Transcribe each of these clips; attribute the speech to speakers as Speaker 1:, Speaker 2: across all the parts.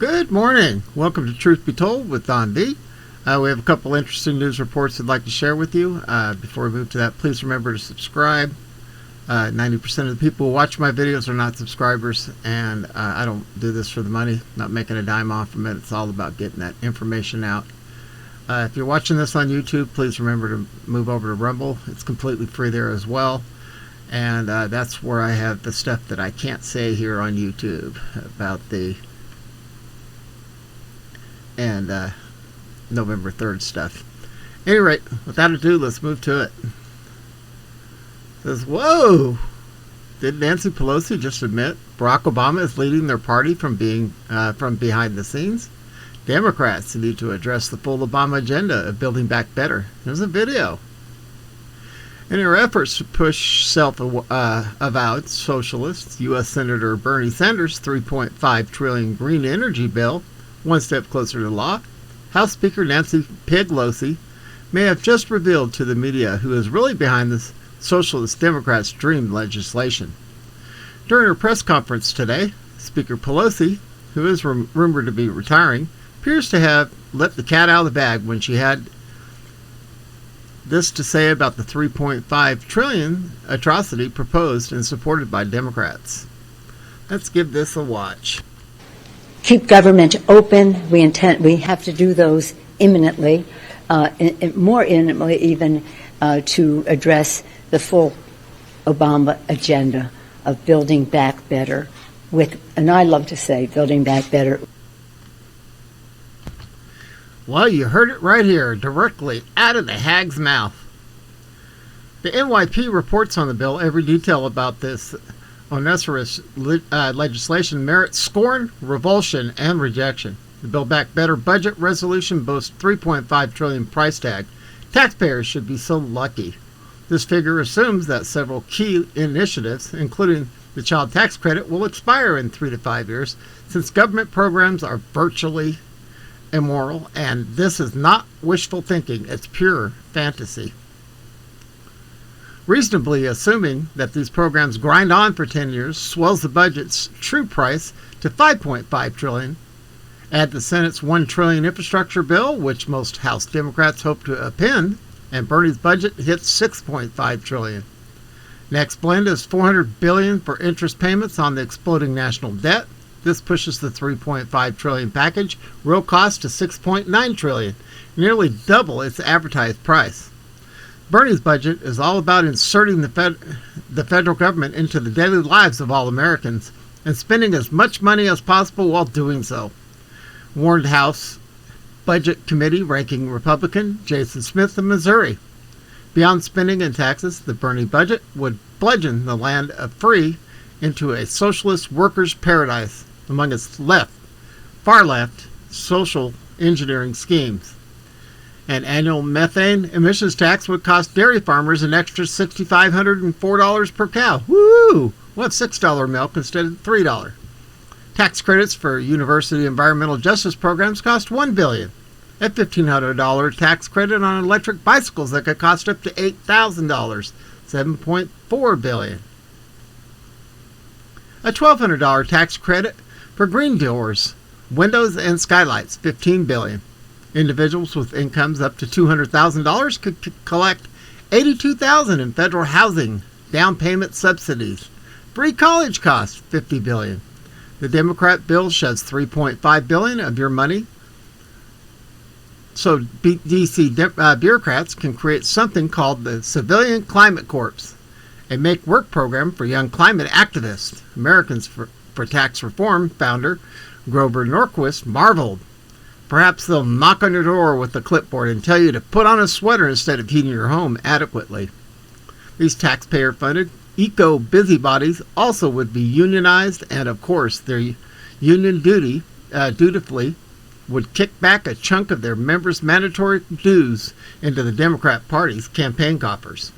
Speaker 1: Good morning. Welcome to Truth Be Told with Don B. We have a couple interesting news reports I'd like to share with you. Before we move to that, please remember to subscribe. 90% of the people who watch my videos are not subscribers, and I don't do this for the money. Not making a dime off from it. It's all about getting that information out. If you're watching this on YouTube, please remember to move over to Rumble. It's completely free there as well. And that's where I have the stuff that I can't say here on YouTube about the November 3rd stuff. At any rate, without ado, let's move to it. It says, whoa! Did Nancy Pelosi just admit Barack Obama is leading their party from behind the scenes? Democrats need to address the full Obama agenda of building back better. Here's a video. In her efforts to push self-avowed socialists, U.S. Senator Bernie Sanders' $3.5 trillion green energy bill one step closer to law, House Speaker Nancy Pelosi may have just revealed to the media who is really behind this Socialist Democrats' dream legislation. During her press conference today, Speaker Pelosi, who is rumored to be retiring, appears to have let the cat out of the bag when she had this to say about the $3.5 trillion atrocity proposed and supported by Democrats. Let's give this a watch.
Speaker 2: Keep government open. We have to do those imminently, more imminently even, to address the full Obama agenda of building back better and I love to say building back better.
Speaker 1: Well, you heard it right here, directly out of the hag's mouth. The NYP reports on the bill every detail about this onerous legislation merits scorn, revulsion, and rejection. The Build Back Better budget resolution boasts $3.5 trillion price tag. Taxpayers should be so lucky. This figure assumes that several key initiatives, including the child tax credit, will expire in 3 to 5 years, since government programs are virtually immoral, and this is not wishful thinking, it's pure fantasy. Reasonably assuming that these programs grind on for 10 years swells the budget's true price to $5.5 trillion. Add the Senate's $1 trillion infrastructure bill, which most House Democrats hope to append, and Bernie's budget hits $6.5 trillion. Next blend is $400 billion for interest payments on the exploding national debt. This pushes the $3.5 trillion package real cost to $6.9 trillion, nearly double its advertised price. Bernie's budget is all about inserting the federal government into the daily lives of all Americans and spending as much money as possible while doing so. Warned House Budget Committee ranking Republican Jason Smith of Missouri. Beyond spending and taxes, the Bernie budget would bludgeon the land of free into a socialist workers' paradise among its far left social engineering schemes. An annual methane emissions tax would cost dairy farmers an extra $6,504 per cow. Woo! What, $6 milk instead of $3? Tax credits for university environmental justice programs cost $1 billion. A $1,500 tax credit on electric bicycles that could cost up to $8,000, $7.4 billion. A $1,200 tax credit for green doors, windows, and skylights, $15 billion. Individuals with incomes up to $200,000 could collect $82,000 in federal housing, down payment subsidies. Free college costs, $50 billion. The Democrat bill shoves $3.5 billion of your money so D.C. bureaucrats can create something called the Civilian Climate Corps, a make-work program for young climate activists. Americans for Tax Reform founder Grover Norquist marveled. Perhaps they'll knock on your door with a clipboard and tell you to put on a sweater instead of heating your home adequately. These taxpayer-funded eco-busybodies also would be unionized, and of course their union dutifully would kick back a chunk of their members' mandatory dues into the Democrat Party's campaign coffers.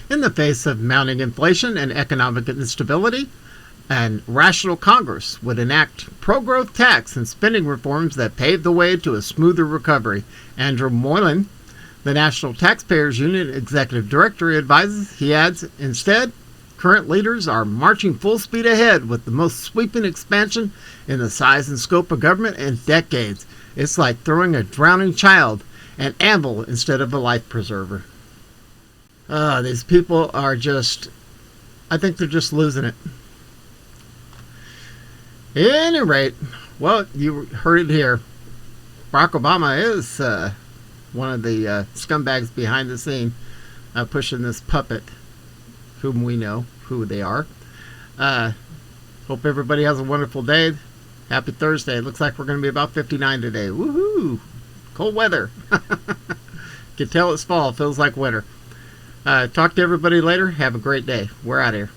Speaker 1: In the face of mounting inflation and economic instability, an rational Congress would enact pro-growth tax and spending reforms that pave the way to a smoother recovery. Andrew Moylan, the National Taxpayers Union Executive Director, advises, he adds, instead, Current leaders are marching full speed ahead with the most sweeping expansion in the size and scope of government in decades. It's like throwing a drowning child an anvil instead of a life preserver. These people are just, I think they're just losing it. At any rate, well, you heard it here. Barack Obama is one of the scumbags behind the scene pushing this puppet, whom we know who they are. Hope everybody has a wonderful day. Happy Thursday. It looks like we're going to be about 59 today. Woohoo! Cold weather. Can tell it's fall. Feels like winter. Talk to everybody later. Have a great day. We're out of here.